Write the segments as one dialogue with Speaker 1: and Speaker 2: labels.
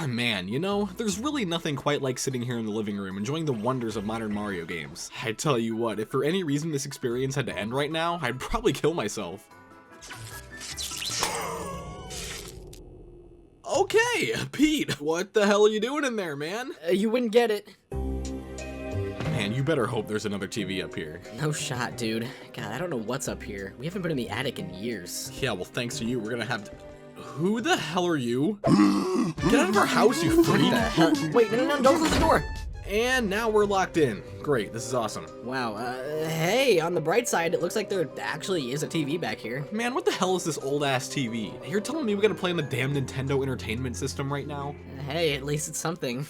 Speaker 1: Man, you know, there's really nothing quite like sitting here in the living room enjoying the wonders of modern Mario games. I tell you what, if for any reason this experience had to end right now, I'd probably kill myself. Okay, Pete, what the hell are you doing in there, man?
Speaker 2: You wouldn't get it.
Speaker 1: Man, you better hope there's another TV up here.
Speaker 2: No shot, dude. God, I don't know what's up here. We haven't been in the attic in years.
Speaker 1: Yeah, well, thanks to you, we're gonna have to... Who the hell are you? Get out of our house, you freak!
Speaker 2: What the hell? Wait, no, don't close the door!
Speaker 1: And now we're locked in. Great, this is awesome.
Speaker 2: Wow, hey, on the bright side, it looks like there actually is a TV back here.
Speaker 1: Man, what the hell is this old-ass TV? You're telling me we gotta play on the damn Nintendo Entertainment System right now?
Speaker 2: Hey, at least it's something.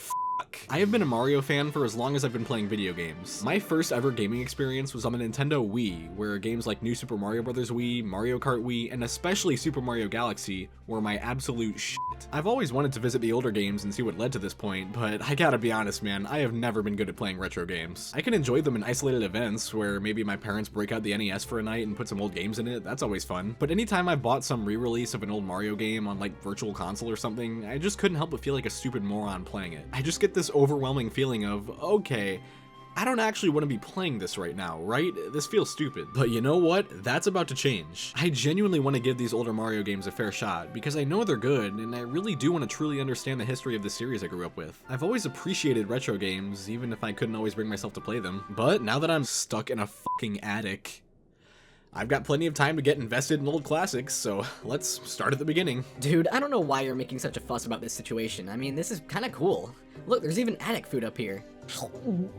Speaker 1: I have been a Mario fan for as long as I've been playing video games. My first ever gaming experience was on the Nintendo Wii, where games like New Super Mario Bros. Wii, Mario Kart Wii, and especially Super Mario Galaxy were my absolute shit. I've always wanted to visit the older games and see what led to this point, but I gotta be honest, man, I have never been good at playing retro games. I can enjoy them in isolated events, where maybe my parents break out the NES for a night and put some old games in it, that's always fun. But anytime I bought some re-release of an old Mario game on like Virtual Console or something, I just couldn't help but feel like a stupid moron playing it. I just get this overwhelming feeling of, okay, I don't actually want to be playing this right now, right? This feels stupid. But you know what? That's about to change. I genuinely want to give these older Mario games a fair shot, because I know they're good, and I really do want to truly understand the history of the series I grew up with. I've always appreciated retro games, even if I couldn't always bring myself to play them. But now that I'm stuck in a fucking attic, I've got plenty of time to get invested in old classics, so let's start at the beginning.
Speaker 2: Dude, I don't know why you're making such a fuss about this situation. I mean, this is kinda cool. Look, there's even attic food up here.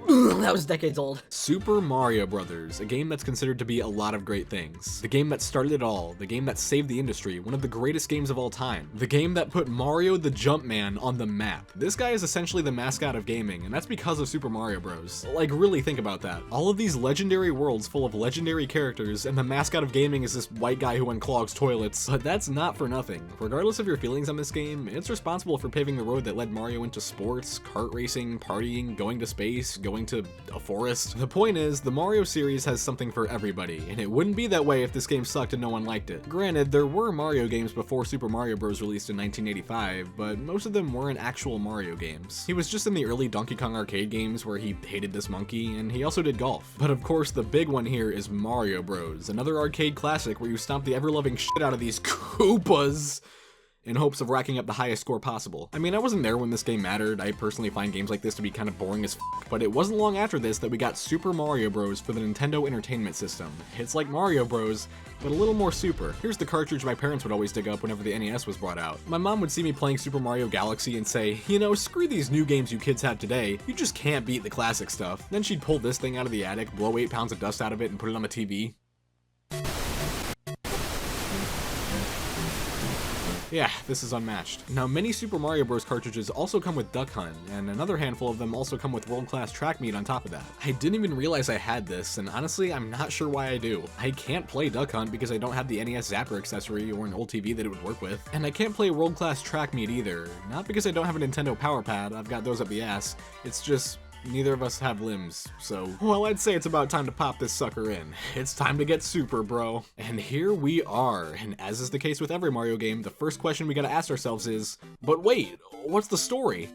Speaker 2: That was decades old.
Speaker 1: Super Mario Bros., a game that's considered to be a lot of great things. The game that started it all, the game that saved the industry, one of the greatest games of all time. The game that put Mario the Jumpman on the map. This guy is essentially the mascot of gaming, and that's because of Super Mario Bros. Like, really think about that. All of these legendary worlds full of legendary characters, and the mascot of gaming is this white guy who unclogs toilets. But that's not for nothing. Regardless of your feelings on this game, it's responsible for paving the road that led Mario into sports, kart racing, partying, going to space, going to a forest. The point is, the Mario series has something for everybody, and it wouldn't be that way if this game sucked and no one liked it. Granted, there were Mario games before Super Mario Bros. Released in 1985, but most of them weren't actual Mario games. He was just in the early Donkey Kong arcade games where he hated this monkey, and he also did golf. But of course, the big one here is Mario Bros., another arcade classic where you stomp the ever-loving shit out of these Koopas in hopes of racking up the highest score possible. I mean, I wasn't there when this game mattered. I personally find games like this to be kind of boring as f, but it wasn't long after this that we got Super Mario Bros. For the Nintendo Entertainment System. It's like Mario Bros., but a little more super. Here's the cartridge my parents would always dig up whenever the NES was brought out. My mom would see me playing Super Mario Galaxy and say, you know, screw these new games you kids have today, you just can't beat the classic stuff. Then she'd pull this thing out of the attic, blow 8 pounds of dust out of it, and put it on the TV. Yeah, this is unmatched. Now, many Super Mario Bros. Cartridges also come with Duck Hunt, and another handful of them also come with world-class track meet on top of that. I didn't even realize I had this, and honestly, I'm not sure why I do. I can't play Duck Hunt because I don't have the NES Zapper accessory or an old TV that it would work with, and I can't play world-class track meet either. Not because I don't have a Nintendo Power Pad, I've got those up the ass, it's just neither of us have limbs, so, well, I'd say it's about time to pop this sucker in. It's time to get super, bro. And here we are, and as is the case with every Mario game, the first question we gotta ask ourselves is, but wait, what's the story?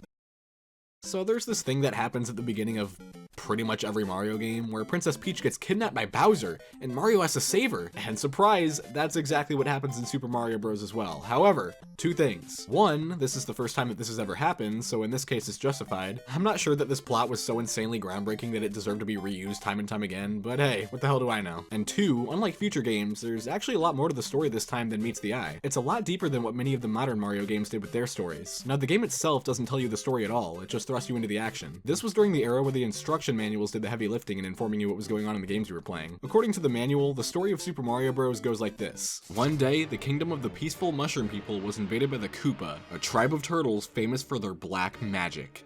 Speaker 1: So there's this thing that happens at the beginning of pretty much every Mario game where Princess Peach gets kidnapped by Bowser and Mario has to save her. And surprise, that's exactly what happens in Super Mario Bros. As well. However, two things. One, this is the first time that this has ever happened, so in this case it's justified. I'm not sure that this plot was so insanely groundbreaking that it deserved to be reused time and time again, but hey, what the hell do I know? And two, unlike future games, there's actually a lot more to the story this time than meets the eye. It's a lot deeper than what many of the modern Mario games did with their stories. Now, the game itself doesn't tell you the story at all, it just thrusts you into the action. This was during the era where the instruction manuals did the heavy lifting and informing you what was going on in the games you were playing. According to the manual, the story of Super Mario Bros. Goes like this. One day, the kingdom of the peaceful mushroom people was invaded by the Koopa, a tribe of turtles famous for their black magic.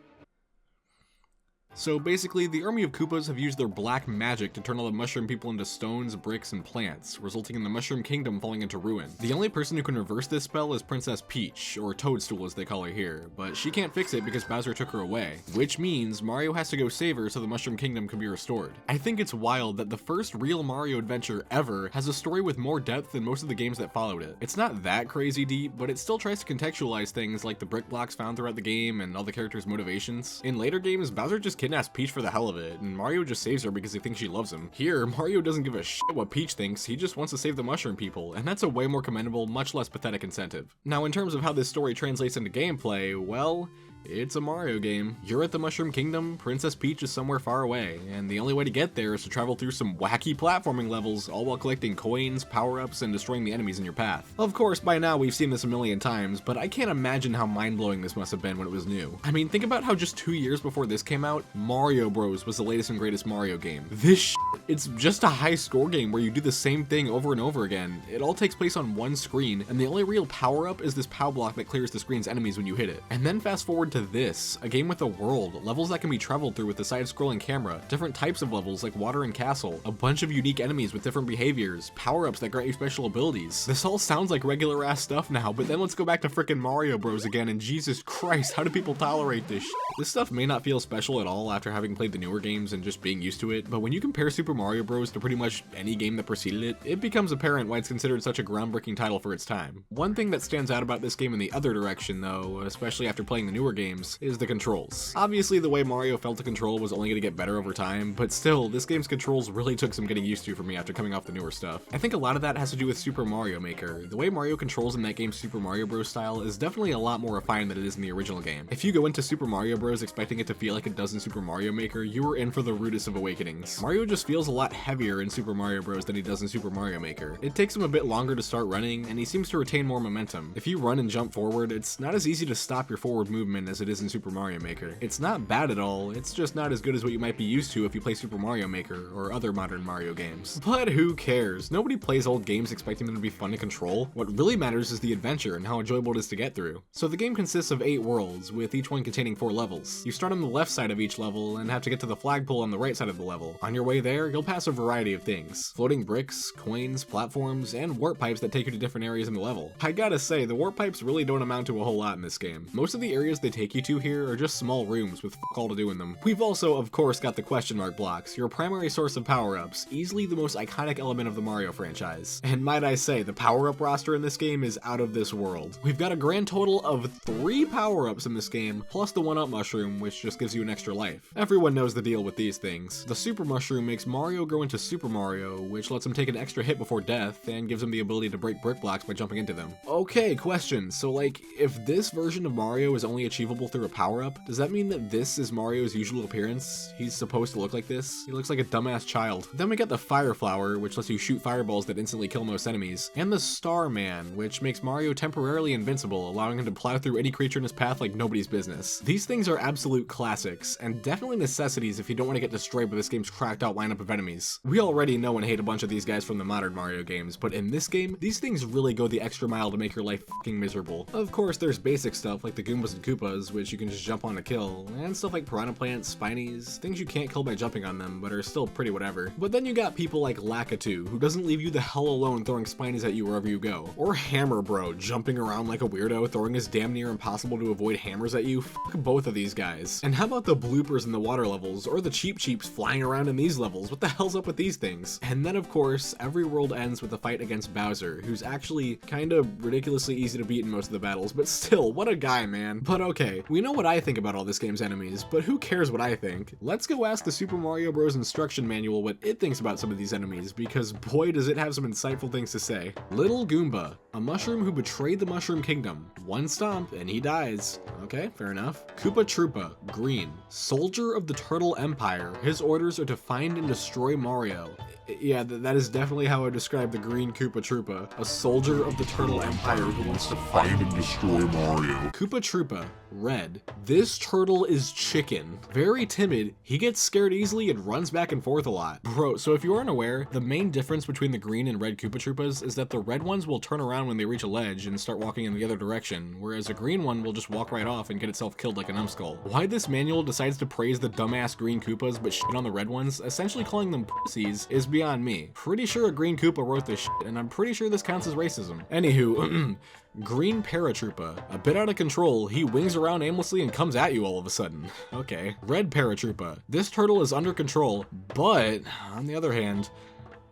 Speaker 1: So basically, the army of Koopas have used their black magic to turn all the mushroom people into stones, bricks, and plants, resulting in the Mushroom Kingdom falling into ruin. The only person who can reverse this spell is Princess Peach, or Toadstool as they call her here, but she can't fix it because Bowser took her away, which means Mario has to go save her so the Mushroom Kingdom can be restored. I think it's wild that the first real Mario adventure ever has a story with more depth than most of the games that followed it. It's not that crazy deep, but it still tries to contextualize things like the brick blocks found throughout the game and all the characters' motivations. In later games, Bowser just kidnaps Peach for the hell of it, and Mario just saves her because he thinks she loves him. Here, Mario doesn't give a shit what Peach thinks, he just wants to save the mushroom people, and that's a way more commendable, much less pathetic incentive. Now, in terms of how this story translates into gameplay, well, it's a Mario game. You're at the Mushroom Kingdom, Princess Peach is somewhere far away, and the only way to get there is to travel through some wacky platforming levels, all while collecting coins, power-ups, and destroying the enemies in your path. Of course, by now we've seen this a million times, but I can't imagine how mind-blowing this must have been when it was new. I mean, think about how just 2 years before this came out, Mario Bros was the latest and greatest Mario game. This shit, it's just a high-score game where you do the same thing over and over again. It all takes place on one screen, and the only real power-up is this POW block that clears the screen's enemies when you hit it. And then fast forward to this, a game with a world, levels that can be traveled through with a side-scrolling camera, different types of levels like water and castle, a bunch of unique enemies with different behaviors, power-ups that grant you special abilities. This all sounds like regular ass stuff now, but then let's go back to frickin' Mario Bros again, and Jesus Christ, how do people tolerate this shit? This stuff may not feel special at all after having played the newer games and just being used to it, but when you compare Super Mario Bros to pretty much any game that preceded it, it becomes apparent why it's considered such a groundbreaking title for its time. One thing that stands out about this game in the other direction though, especially after playing the newer games, is the controls. Obviously the way Mario felt to control was only going to get better over time, but still, this game's controls really took some getting used to for me after coming off the newer stuff. I think a lot of that has to do with Super Mario Maker. The way Mario controls in that game's Super Mario Bros style is definitely a lot more refined than it is in the original game. If you go into Super Mario Bros expecting it to feel like it does in Super Mario Maker, you are in for the rudest of awakenings. Mario just feels a lot heavier in Super Mario Bros than he does in Super Mario Maker. It takes him a bit longer to start running, and he seems to retain more momentum. If you run and jump forward, it's not as easy to stop your forward movement as it is in Super Mario Maker. It's not bad at all, it's just not as good as what you might be used to if you play Super Mario Maker or other modern Mario games. But who cares? Nobody plays old games expecting them to be fun to control. What really matters is the adventure and how enjoyable it is to get through. So the game consists of 8 worlds, with each one containing 4 levels. You start on the left side of each level and have to get to the flagpole on the right side of the level. On your way there, you'll pass a variety of things: floating bricks, coins, platforms, and warp pipes that take you to different areas in the level. I gotta say, the warp pipes really don't amount to a whole lot in this game. Most of the areas they take you to here are just small rooms with fuck all to do in them. We've also, of course, got the question mark blocks, your primary source of power-ups, easily the most iconic element of the Mario franchise. And might I say, the power-up roster in this game is out of this world. We've got a grand total of 3 power-ups in this game, plus the 1-up mushroom, which just gives you an extra life. Everyone knows the deal with these things. The super mushroom makes Mario grow into Super Mario, which lets him take an extra hit before death, and gives him the ability to break brick blocks by jumping into them. Okay, question. So like, if this version of Mario is only achievable through a power-up, does that mean that this is Mario's usual appearance? He's supposed to look like this? He looks like a dumbass child. Then we get the Fire Flower, which lets you shoot fireballs that instantly kill most enemies, and the Starman, which makes Mario temporarily invincible, allowing him to plow through any creature in his path like nobody's business. These things are absolute classics, and definitely necessities if you don't want to get destroyed by this game's cracked out lineup of enemies. We already know and hate a bunch of these guys from the modern Mario games, but in this game, these things really go the extra mile to make your life fucking miserable. Of course, there's basic stuff like the Goombas and Koopas, which you can just jump on to kill, and stuff like Piranha Plants, Spinies, things you can't kill by jumping on them, but are still pretty whatever. But then you got people like Lakitu, who doesn't leave you the hell alone throwing Spinies at you wherever you go. Or Hammer Bro, jumping around like a weirdo, throwing his damn near impossible to avoid hammers at you. Fuck both of these guys. And how about the bloopers in the water levels, or the Cheep Cheeps flying around in these levels? What the hell's up with these things? And then of course, every world ends with a fight against Bowser, who's actually kinda ridiculously easy to beat in most of the battles, but still, what a guy, man. But okay, we know what I think about all this game's enemies, but who cares what I think? Let's go ask the Super Mario Bros. Instruction manual what it thinks about some of these enemies, because boy does it have some insightful things to say. Little Goomba, a mushroom who betrayed the Mushroom Kingdom. One stomp and he dies. Okay, fair enough. Koopa Troopa, green. Soldier of the Turtle Empire. His orders are to find and destroy Mario. Yeah, that is definitely how I describe the green Koopa Troopa, a soldier of the Turtle Empire who wants to
Speaker 3: Find and destroy Mario.
Speaker 1: Koopa Troopa, red. This turtle is chicken. Very timid, he gets scared easily and runs back and forth a lot. Bro, so if you aren't aware, the main difference between the green and red Koopa Troopas is that the red ones will turn around when they reach a ledge and start walking in the other direction, whereas a green one will just walk right off and get itself killed like a numbskull. Why this manual decides to praise the dumbass green Koopas but shit on the red ones, essentially calling them pussies, is beyond me. Pretty sure a green Koopa wrote this shit, and I'm pretty sure this counts as racism. Anywho, green Paratroopa. A bit out of control, he wings around aimlessly and comes at you all of a sudden. Okay. Red Paratroopa. This turtle is under control, but on the other hand,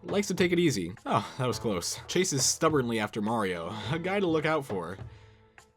Speaker 1: likes to take it easy. Oh, that was close. Chases stubbornly after Mario. A guy to look out for.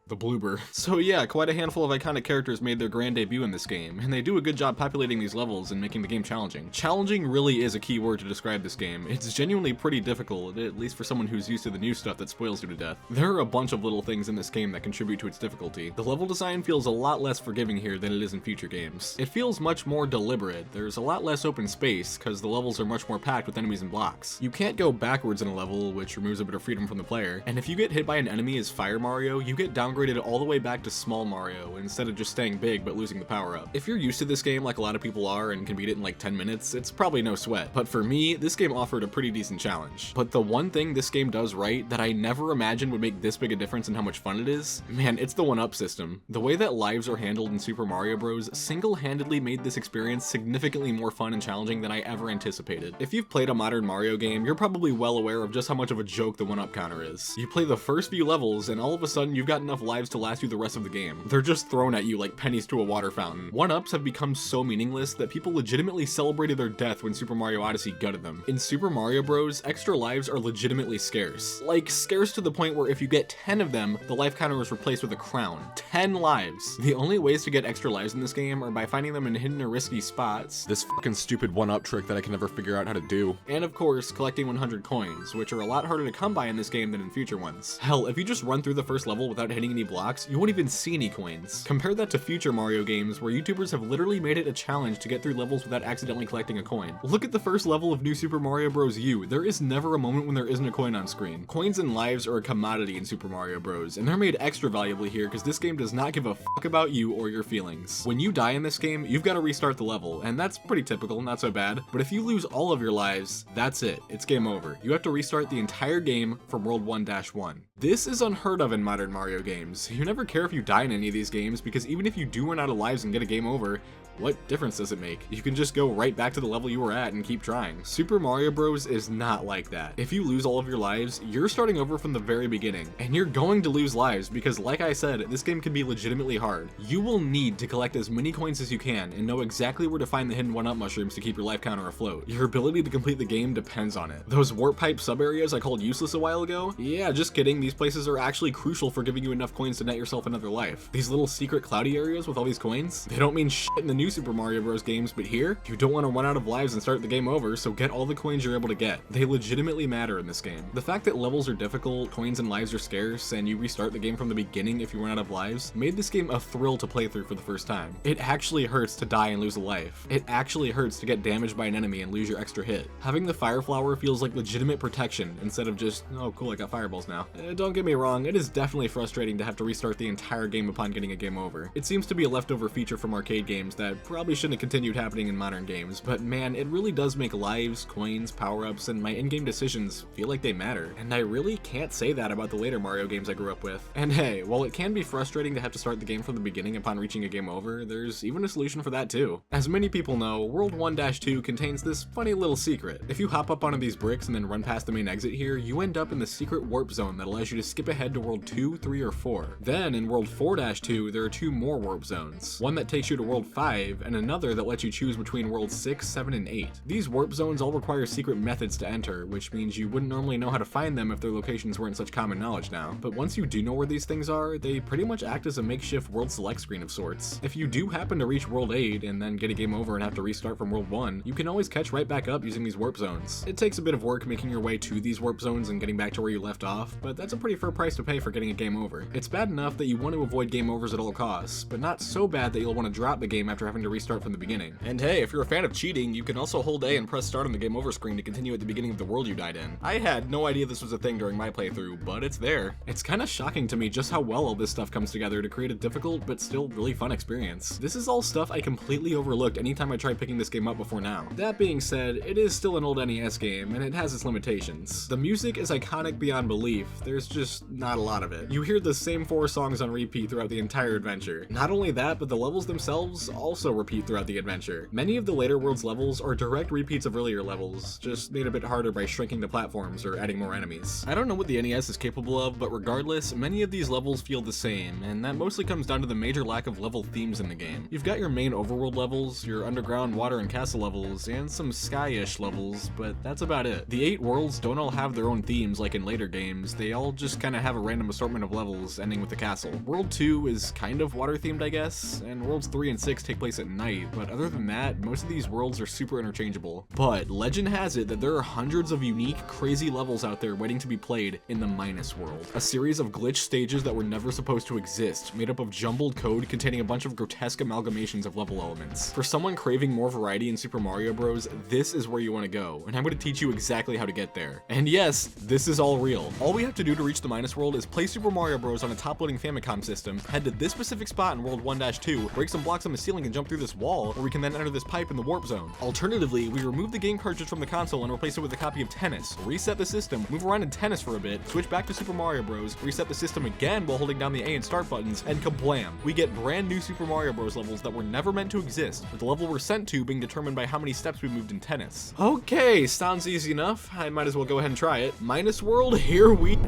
Speaker 1: The Bloober. So yeah, quite a handful of iconic characters made their grand debut in this game, and they do a good job populating these levels and making the game challenging. Challenging really is a key word to describe this game. It's genuinely pretty difficult, at least for someone who's used to the new stuff that spoils you to death. There are a bunch of little things in this game that contribute to its difficulty. The level design feels a lot less forgiving here than it is in future games. It feels much more deliberate. There's a lot less open space, because the levels are much more packed with enemies and blocks. You can't go backwards in a level, which removes a bit of freedom from the player, and if you get hit by an enemy as Fire Mario, you get downgraded all the way back to Small Mario instead of just staying big but losing the power-up. If you're used to this game like a lot of people are and can beat it in like 10 minutes, it's probably no sweat. But for me, this game offered a pretty decent challenge. But the one thing this game does right that I never imagined would make this big a difference in how much fun it is, man, it's the 1-up system. The way that lives are handled in Super Mario Bros. Single-handedly made this experience significantly more fun and challenging than I ever anticipated. If you've played a modern Mario game, you're probably well aware of just how much of a joke the 1-up counter is. You play the first few levels and all of a sudden you've got enough lives to last you the rest of the game. They're just thrown at you like pennies to a water fountain. 1-ups have become so meaningless that people legitimately celebrated their death when Super Mario Odyssey gutted them. In Super Mario Bros., extra lives are legitimately scarce. Like, scarce to the point where if you get 10 of them, the life counter is replaced with a crown. 10 lives. The only ways to get extra lives in this game are by finding them in hidden or risky spots, this fucking stupid 1-up trick that I can never figure out how to do, and of course, collecting 100 coins, which are a lot harder to come by in this game than in future ones. Hell, if you just run through the first level without hitting any blocks, you won't even see any coins. Compare that to future Mario games where YouTubers have literally made it a challenge to get through levels without accidentally collecting a coin. Look at the first level of New Super Mario Bros. U. There is never a moment when there isn't a coin on screen. Coins and lives are a commodity in Super Mario Bros. And they're made extra valuable here because this game does not give a fuck about you or your feelings. When you die in this game, you've got to restart the level, and that's pretty typical, not so bad. But if you lose all of your lives, that's it. It's game over. You have to restart the entire game from World 1-1. This is unheard of in modern Mario games. You never care if you die in any of these games because even if you do run out of lives and get a game over, what difference does it make? You can just go right back to the level you were at and keep trying. Super Mario Bros. Is not like that. If you lose all of your lives, you're starting over from the very beginning, and you're going to lose lives because, like I said, this game can be legitimately hard. You will need to collect as many coins as you can and know exactly where to find the hidden 1-up mushrooms to keep your life counter afloat. Your ability to complete the game depends on it. Those warp pipe sub-areas I called useless a while ago? Yeah, just kidding, these places are actually crucial for giving you enough coins to net yourself another life. These little secret cloudy areas with all these coins, they don't mean shit in the new Super Mario Bros. Games, but here, you don't want to run out of lives and start the game over, so get all the coins you're able to get. They legitimately matter in this game. The fact that levels are difficult, coins and lives are scarce, and you restart the game from the beginning if you run out of lives, made this game a thrill to play through for the first time. It actually hurts to die and lose a life. It actually hurts to get damaged by an enemy and lose your extra hit. Having the Fire Flower feels like legitimate protection instead of just, oh cool, I got fireballs now. Don't get me wrong, it is definitely frustrating to have to restart the entire game upon getting a game over. It seems to be a leftover feature from arcade games that probably shouldn't have continued happening in modern games, but man, it really does make lives, coins, power-ups, and my in-game decisions feel like they matter, and I really can't say that about the later Mario games I grew up with. And hey, while it can be frustrating to have to start the game from the beginning upon reaching a game over, there's even a solution for that too. As many people know, World 1-2 contains this funny little secret. If you hop up onto these bricks and then run past the main exit here, you end up in the secret warp zone that allows you to skip ahead to World 2, 3, or 4. Then, in World 4-2, there are 2 more warp zones. One that takes you to World 5, and another that lets you choose between Worlds 6, 7, and 8. These warp zones all require secret methods to enter, which means you wouldn't normally know how to find them if their locations weren't such common knowledge now. But once you do know where these things are, they pretty much act as a makeshift world select screen of sorts. If you do happen to reach World 8 and then get a game over and have to restart from World 1, you can always catch right back up using these warp zones. It takes a bit of work making your way to these warp zones and getting back to where you left off, but that's that's a pretty fair price to pay for getting a game over. It's bad enough that you want to avoid game overs at all costs, but not so bad that you'll want to drop the game after having to restart from the beginning. And hey, if you're a fan of cheating, you can also hold A and press start on the game over screen to continue at the beginning of the world you died in. I had no idea this was a thing during my playthrough, but it's there. It's kinda shocking to me just how well all this stuff comes together to create a difficult but still really fun experience. This is all stuff I completely overlooked anytime I tried picking this game up before now. That being said, it is still an old NES game, and it has its limitations. The music is iconic beyond belief, there's just not a lot of it. You hear the same 4 songs on repeat throughout the entire adventure. Not only that, but the levels themselves also repeat throughout the adventure. Many of the later world's levels are direct repeats of earlier levels, just made a bit harder by shrinking the platforms or adding more enemies. I don't know what the NES is capable of, but regardless, many of these levels feel the same, and that mostly comes down to the major lack of level themes in the game. You've got your main overworld levels, your underground water and castle levels, and some sky-ish levels, but that's about it. The 8 worlds don't all have their own themes like in later games, they all just kinda have a random assortment of levels ending with the castle. World 2 is kind of water themed, I guess, and worlds 3 and 6 take place at night, but other than that, most of these worlds are super interchangeable. But legend has it that there are hundreds of unique, crazy levels out there waiting to be played in the Minus World. A series of glitch stages that were never supposed to exist, made up of jumbled code containing a bunch of grotesque amalgamations of level elements. For someone craving more variety in Super Mario Bros., this is where you want to go, and I'm going to teach you exactly how to get there. And yes, this is all real. All we have to do to reach the Minus World is play Super Mario Bros. On a top-loading Famicom system, head to this specific spot in World 1-2, break some blocks on the ceiling and jump through this wall, or we can then enter this pipe in the warp zone. Alternatively, we remove the game cartridge from the console and replace it with a copy of Tennis, reset the system, move around in Tennis for a bit, switch back to Super Mario Bros., reset the system again while holding down the A and start buttons, and kablam! We get brand new Super Mario Bros. Levels that were never meant to exist, with the level we're sent to being determined by how many steps we moved in Tennis. Okay, sounds easy enough. I might as well go ahead and try it. Minus World, here we...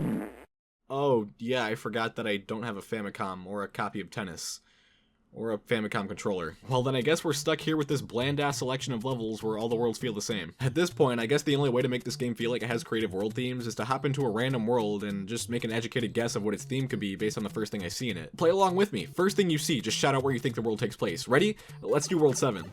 Speaker 1: Oh, yeah, I forgot that I don't have a Famicom or a copy of Tennis. Or a Famicom controller. Well then I guess we're stuck here with this bland-ass selection of levels where all the worlds feel the same. At this point, I guess the only way to make this game feel like it has creative world themes is to hop into a random world and just make an educated guess of what its theme could be based on the first thing I see in it. Play along with me. First thing you see, just shout out where you think the world takes place. Ready? Let's do World 7.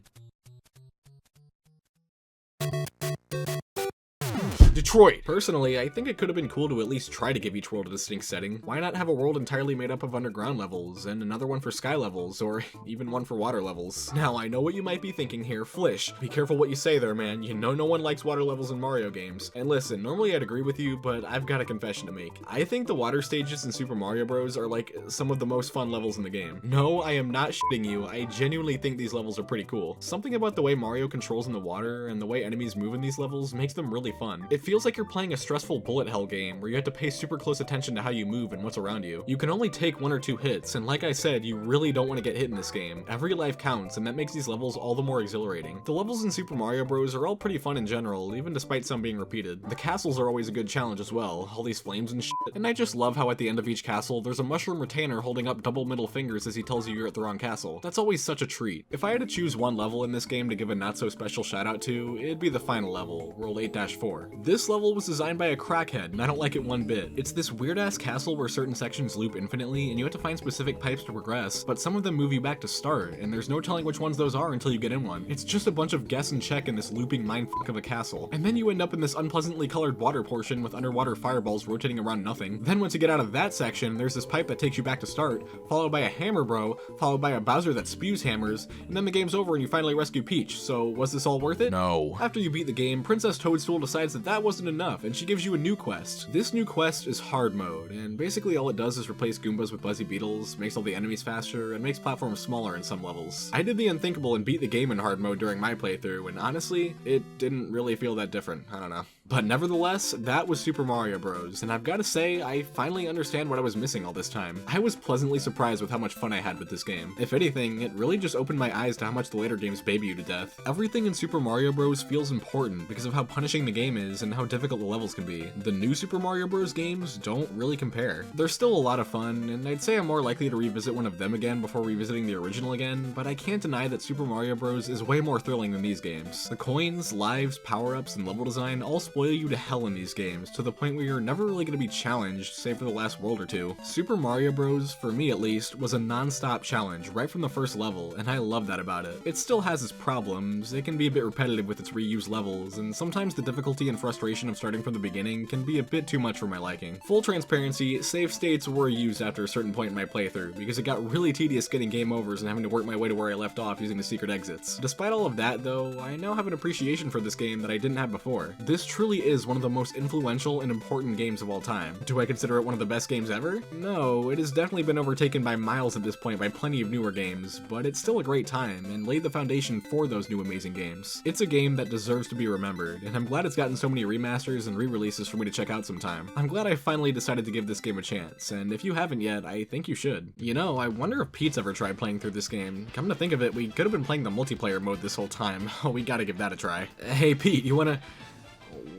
Speaker 1: Detroit. Personally, I think it could have been cool to at least try to give each world a distinct setting. Why not have a world entirely made up of underground levels, and another one for sky levels, or even one for water levels? Now, I know what you might be thinking here. Flish, be careful what you say there, man. You know no one likes water levels in Mario games. And listen, normally I'd agree with you, but I've got a confession to make. I think the water stages in Super Mario Bros. Are like some of the most fun levels in the game. No, I am not shitting you. I genuinely think these levels are pretty cool. Something about the way Mario controls in the water and the way enemies move in these levels makes them really fun. It feels like you're playing a stressful bullet hell game where you have to pay super close attention to how you move and what's around you. You can only take 1 or 2 hits, and like I said, you really don't want to get hit in this game. Every life counts, and that makes these levels all the more exhilarating. The levels in Super Mario Bros. Are all pretty fun in general, even despite some being repeated. The castles are always a good challenge as well, all these flames and shit, and I just love how at the end of each castle, there's a mushroom retainer holding up double middle fingers as he tells you you're at the wrong castle. That's always such a treat. If I had to choose one level in this game to give a not so special shout out to, it'd be the final level, World 8-4. This level was designed by a crackhead, and I don't like it one bit. It's this weird-ass castle where certain sections loop infinitely, and you have to find specific pipes to progress, but some of them move you back to start, and there's no telling which ones those are until you get in one. It's just a bunch of guess and check in this looping mindfuck of a castle. And then you end up in this unpleasantly colored water portion with underwater fireballs rotating around nothing. Then once you get out of that section, there's this pipe that takes you back to start, followed by a hammer bro, followed by a Bowser that spews hammers, and then the game's over and you finally rescue Peach. So was this all worth it?
Speaker 3: No.
Speaker 1: After you beat the game, Princess Toadstool decides that that wasn't enough, and she gives you a new quest. This new quest is hard mode, and basically all it does is replace Goombas with Buzzy Beetles, makes all the enemies faster, and makes platforms smaller in some levels. I did the unthinkable and beat the game in hard mode during my playthrough, and honestly, it didn't really feel that different. I don't know. But nevertheless, that was Super Mario Bros., and I've gotta say, I finally understand what I was missing all this time. I was pleasantly surprised with how much fun I had with this game. If anything, it really just opened my eyes to how much the later games baby you to death. Everything in Super Mario Bros. Feels important because of how punishing the game is and how difficult the levels can be. The new Super Mario Bros. Games don't really compare. They're still a lot of fun, and I'd say I'm more likely to revisit one of them again before revisiting the original again, but I can't deny that Super Mario Bros. Is way more thrilling than these games. The coins, lives, power-ups, and level design all spoil spoil you to hell in these games, to the point where you're never really going to be challenged, save for the last world or two. Super Mario Bros., for me at least, was a non-stop challenge right from the first level, and I love that about it. It still has its problems, it can be a bit repetitive with its reused levels, and sometimes the difficulty and frustration of starting from the beginning can be a bit too much for my liking. Full transparency, save states were used after a certain point in my playthrough, because it got really tedious getting game overs and having to work my way to where I left off using the secret exits. Despite all of that though, I now have an appreciation for this game that I didn't have before. This truly is one of the most influential and important games of all time. Do I consider it one of the best games ever? No, it has definitely been overtaken by miles at this point by plenty of newer games, but it's still a great time and laid the foundation for those new amazing games. It's a game that deserves to be remembered, and I'm glad it's gotten so many remasters and re-releases for me to check out sometime. I'm glad I finally decided to give this game a chance, and if you haven't yet, I think you should. You know, I wonder if Pete's ever tried playing through this game. Come to think of it, we could have been playing the multiplayer mode this whole time. Oh, we gotta give that a try. Hey Pete, you wanna...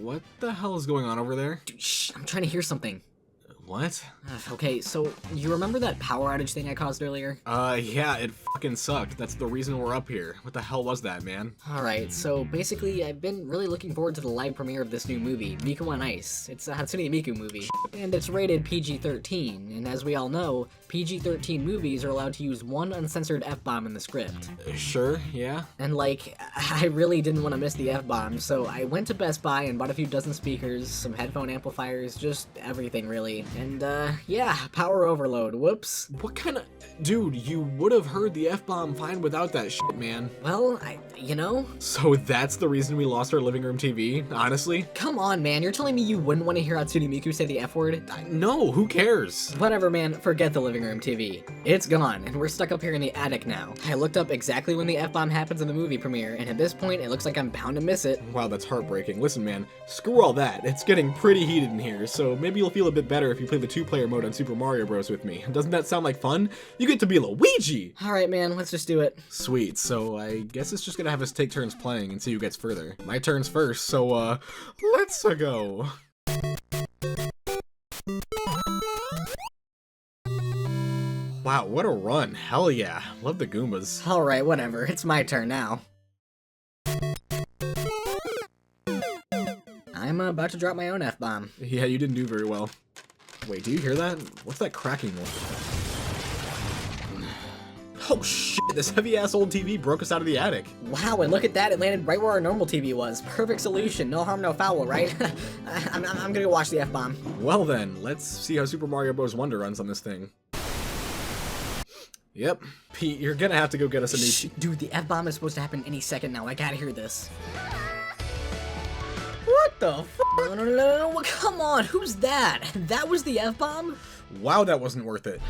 Speaker 1: What the hell is going on over there?
Speaker 2: Dude, shh, I'm trying to hear something.
Speaker 1: What?
Speaker 2: Okay, so you remember that power outage thing I caused earlier?
Speaker 1: Yeah, it fucking sucked. That's the reason we're up here. What the hell was that, man?
Speaker 2: Alright, so basically I've been really looking forward to the live premiere of this new movie, Miku on Ice. It's a Hatsune Miku movie, and it's rated PG-13, and as we all know, PG-13 movies are allowed to use one uncensored F-bomb in the script.
Speaker 1: Sure, yeah.
Speaker 2: And like, I really didn't want to miss the F-bomb, so I went to Best Buy and bought a few dozen speakers, some headphone amplifiers, just everything really. And yeah, power overload, whoops.
Speaker 1: What kind of... Dude, you would have heard the F-bomb fine without that shit, man.
Speaker 2: Well, you know?
Speaker 1: So that's the reason we lost our living room TV, honestly?
Speaker 2: Come on, man, you're telling me you wouldn't want to hear Hatsune Miku say the F-word?
Speaker 1: No, who cares?
Speaker 2: Whatever, man, forget the living room TV. It's gone, and we're stuck up here in the attic now. I looked up exactly when the F-bomb happens in the movie premiere, and at this point, it looks like I'm bound to miss it.
Speaker 1: Wow, that's heartbreaking. Listen, man, screw all that. It's getting pretty heated in here, so maybe you'll feel a bit better if you play the two-player mode on Super Mario Bros. With me. Doesn't that sound like fun? You get to be Luigi!
Speaker 2: Alright, man, let's just do it.
Speaker 1: Sweet, so I guess it's just gonna have us take turns playing and see who gets further. My turn's first, so, let's go. Wow, what a run. Hell yeah. Love the Goombas.
Speaker 2: Alright, whatever. It's my turn now. I'm about to drop my own F-bomb.
Speaker 1: Yeah, you didn't do very well. Wait, do you hear that? What's that cracking one? Oh shit, this heavy-ass old TV broke us out of the attic.
Speaker 2: Wow, and look at that, it landed right where our normal TV was. Perfect solution, no harm, no foul, right? I'm gonna go watch the F-bomb.
Speaker 1: Well then, let's see how Super Mario Bros. Wonder runs on this thing. Yep. Pete, you're gonna have to go get us a new...
Speaker 2: Shh, dude, the F-bomb is supposed to happen any second now. I gotta hear this. What the f***? No, come on, who's that? That was the F-bomb?
Speaker 1: Wow, that wasn't worth it.